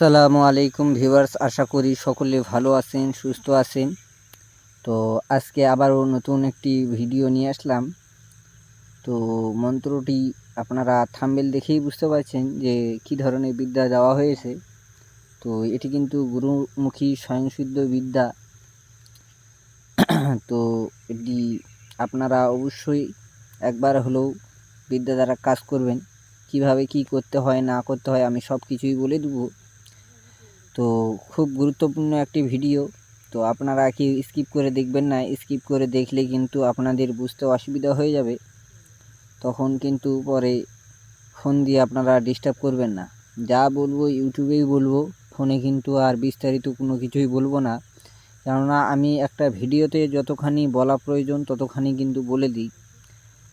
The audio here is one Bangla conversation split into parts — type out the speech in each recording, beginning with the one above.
আসসালামু আলাইকুম ভিউয়ার্স, আশা করি সকলে ভালো আছেন, সুস্থ আছেন। তো আজকে আবারও নতুন একটি ভিডিও নিয়ে আসলাম। তো মন্ত্রটি আপনারা থাম্বনেল দেখেই বুঝতে পারছেন যে কি ধরনের বিদ্যা দেওয়া হয়েছে। তো এটি কিন্তু গুরুমুখী স্বয়ংসিদ্ধ বিদ্যা। তো এটি আপনারা অবশ্যই একবার হলেও বিদ্যা দ্বারা কাজ করবেন। কিভাবে কি করতে হয় না করতে হয় আমি সব কিছুই বলে দেবো। তো খুব গুরুত্বপূর্ণ একটি ভিডিও, তো আপনারা কি স্কিপ করে দেখবেন না। স্কিপ করে দেখলে কিন্তু আপনাদের বুঝতে অসুবিধা হয়ে যাবে, তখন কিন্তু পরে ফোন দিয়ে আপনারা ডিস্টার্ব করবেন না। যা বলবো ইউটিউবেই বলবো, ফোনে কিন্তু আর বিস্তারিত কোনো কিছুই বলবো না, কেননা আমি একটা ভিডিওতে যতখানি বলা প্রয়োজন ততখানি কিন্তু বলে দিই।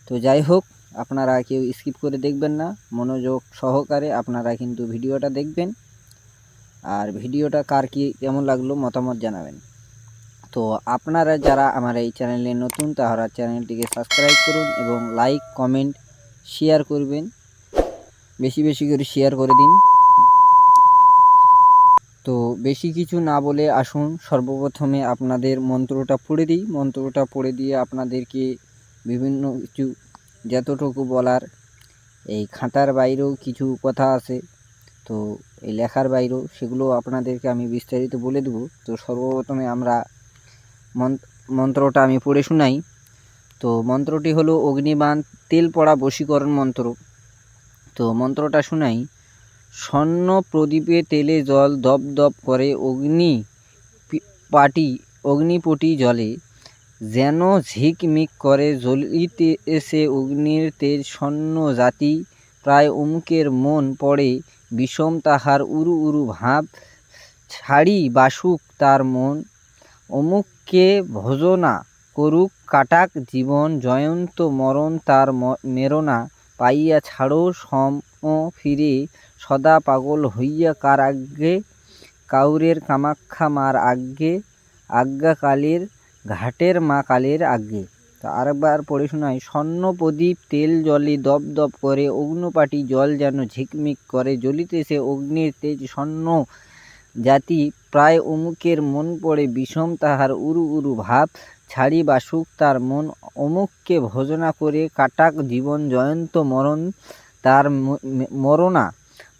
তো যাই হোক, আপনারা কেউ স্কিপ করে দেখবেন না, মনোযোগ সহকারে আপনারা কিন্তু ভিডিওটা দেখবেন। আর ভিডিওটা কার কি কেমন লাগলো মতামত জানাবেন। তো আপনারা যারা আমার এই চ্যানেলে নতুন তারা চ্যানেলটিকে সাবস্ক্রাইব করুন এবং লাইক কমেন্ট শেয়ার করবেন, বেশি বেশি করে শেয়ার করে দিন। তো বেশি কিছু না বলে আসুন সর্বপ্রথমে আপনাদের মন্ত্রটা পড়ে দিই। মন্ত্রটা পড়ে দিয়ে আপনাদেরকে বিভিন্ন কিছু যতটুকু বলার, এই খাতার বাইরেও কিছু কথা আছে, তো এই লেখার বাইরেও সেগুলো আপনাদেরকে আমি বিস্তারিত বলে দেবো। তো সর্বপ্রথমে আমরা মন্ত্রটা আমি পড়ে শোনাই। তো মন্ত্রটি হলো অগ্নিবাণ তেল পড়া বশীকরণ মন্ত্র। তো মন্ত্রটা শোনাই। স্বর্ণ প্রদীপে তেলে জল দপ দপ করে অগ্নিপটি জলে, যেন ঝিকমিক করে জ্বলিতে এসে অগ্নির তেজ স্বর্ণ জাতি, প্রায় অমুকের মন পড়ে বিষম তাহার উরু উরু ভাব, ছাড়ি বাসুক তার মন, অমুককে ভজনা করুক কাটাক জীবন, জয়ন্ত মরণ তার মেরনা, পাইয়া ছাড়ো সম ফিরে সদা পাগল হইয়া কার আজ্ঞে, কাউরের কামাখ্যা মার আজ্ঞে, আজ্ঞা কালের ঘাটের মা কালের আজ্ঞে। তো আরেকবার পড়ে শোনাই। স্বর্ণ প্রদীপ তেল জলে দপ দপ করে, অগ্নিপাটি জল যেন ঝিকমিক করে, জ্বলিতেছে অগ্নির তেজ স্বর্ণ জাতি, প্রায় অমুকের মন পড়ে বিষম তাহার উরু উরু ভাব, ছাড়ি বাসুক তার মন, অমুককে ভজনা করে কাটাক জীবন, জয়ন্ত মরণ তার মরণা,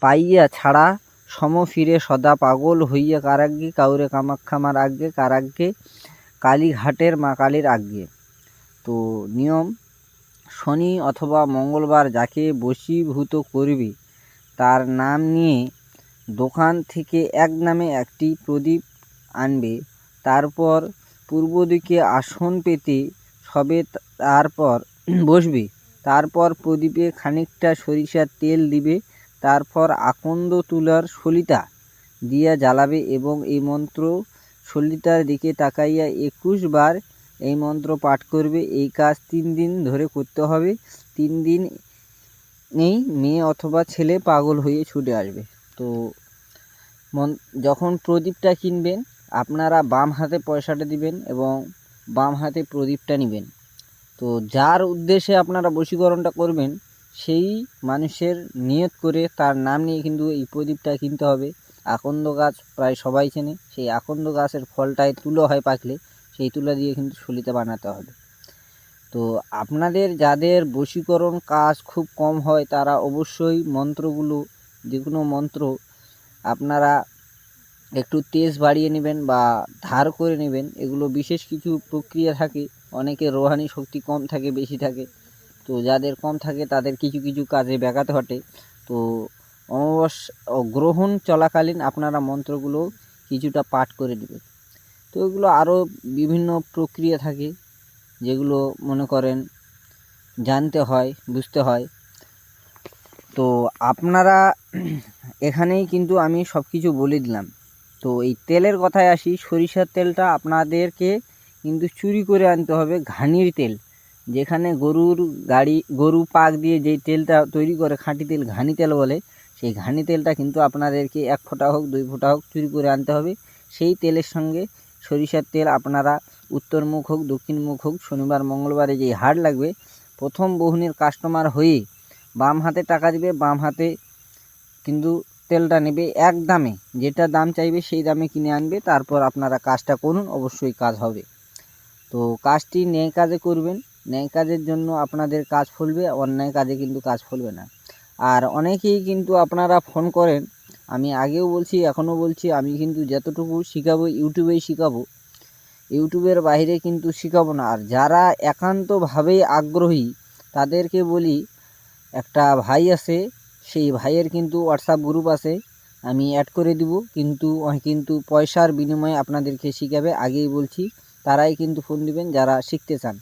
পাইয়া ছাড়া সম ফিরে সদা পাগল হইয়া কারাগ্যে, কাউরে কামাখ্যা মার আজ্ঞে, কারাগ্যে কালীঘাটের মা কালীর আজ্ঞে। তো নিয়ম: শনি অথবা মঙ্গলবার যাকে বশীভূত করবে তার নাম নিয়ে দোকান থেকে এক নামে একটি প্রদীপ আনবে, তারপর পূর্ব দিকে আসন পেতে সবে তারপর বসবে, তারপর প্রদীপে খানিকটা সরিষার তেল দিবে, তারপর আকন্দ তুলার সলিতা দিয়া জ্বালাবে এবং এই মন্ত্র সলিতার দিকে তাকাইয়া 21 বার এই মন্ত্র পাঠ করবে। এই কাজ 3 দিন ধরে করতে হবে। 3 দিন নেই মেয়ে অথবা ছেলে পাগল হয়ে ছুটে আসবে। তো যখন প্রদীপটা কিনবেন আপনারা বাম হাতে পয়সাটা দিবেন এবং বাম হাতে প্রদীপটা নেবেন। তো যার উদ্দেশ্যে আপনারা বশীকরণটা করবেন সেই মানুষের নিয়ত করে তার নাম নিয়ে কিন্তু এই প্রদীপটা কিনতে হবে। আকন্দ গাছ প্রায় সবাই চেনে, সেই আকন্দ গাছের ফলটায় তুলো হয় পাকলে, সেই তুলা দিয়ে কিন্তু সলিতা বানাতে হবে। তো আপনাদের যাদের বশীকরণ কাজ খুব কম হয় তারা অবশ্যই মন্ত্রগুলো, যে কোনো মন্ত্র আপনারা একটু তেজ বাড়িয়ে নেবেন বা ধার করে নেবেন। এগুলো বিশেষ কিছু প্রক্রিয়া থাকে, অনেকের রোহানি শক্তি কম থাকে বেশি থাকে, তো যাদের কম থাকে তাদের কিছু কিছু কাজে ব্যাঘাত ঘটে। তো অমাবস্যা গ্রহণ চলাকালীন আপনারা মন্ত্রগুলো কিছুটা পাঠ করে নেবেন। তো এগুলো আরও বিভিন্ন প্রক্রিয়া থাকে যেগুলো মনে করেন জানতে হয়, বুঝতে হয়। তো আপনারা এখানেই কিন্তু আমি সব কিছু বলে দিলাম। তো এই তেলের কথায় আসি। সরিষার তেলটা আপনাদেরকে কিন্তু চুরি করে আনতে হবে, ঘানির তেল, যেখানে গরু পাক দিয়ে যেই তেলটা তৈরি করে খাঁটি তেল ঘানি তেল বলে, সেই ঘানি তেলটা কিন্তু আপনাদেরকে 1 ফোঁটা হোক 2 ফোঁটা হোক চুরি করে আনতে হবে। সেই তেলের সঙ্গে সরিষার তেল আপনারা উত্তর মুখ হোক দক্ষিণ মুখ হোক শনিবার মঙ্গলবারে যেই হাট লাগবে প্রথম বহুনির কাস্টমার হয়ে বাম হাতে টাকা দিবে, বাম হাতে কিন্তু তেলটা নেবে এক দামে, যেটা দাম চাইবে সেই দামে কিনে আনবে, তারপর আপনারা কাজটা করুন, অবশ্যই কাজ হবে। তো কাজটি ন্যায় কাজে করবেন, ন্যায় কাজের জন্য আপনাদের কাজ ফলবে, অন্যায় কাজে কিন্তু কাজ ফলবে না। আর অনেকেই কিন্তু আপনারা ফোন করেন, আমি আগেও বলছি এখনও বলছি, আমি কিন্তু যতটুকু শেখাবো ইউটিউবেই শেখাবো, ইউটিউবের বাইরে কিন্তু শেখাবো না। আর যারা একান্তভাবেই আগ্রহী তাদেরকে বলি, একটা ভাই আছে, সেই ভাইয়ের কিন্তু হোয়াটসঅ্যাপ গ্রুপ আছে, আমি অ্যাড করে দিব, কিন্তু পয়সার বিনিময়ে আপনাদেরকে শেখাবে, আগেই বলছি। তারাই কিন্তু ফোন দিবেন যারা শিখতে চান।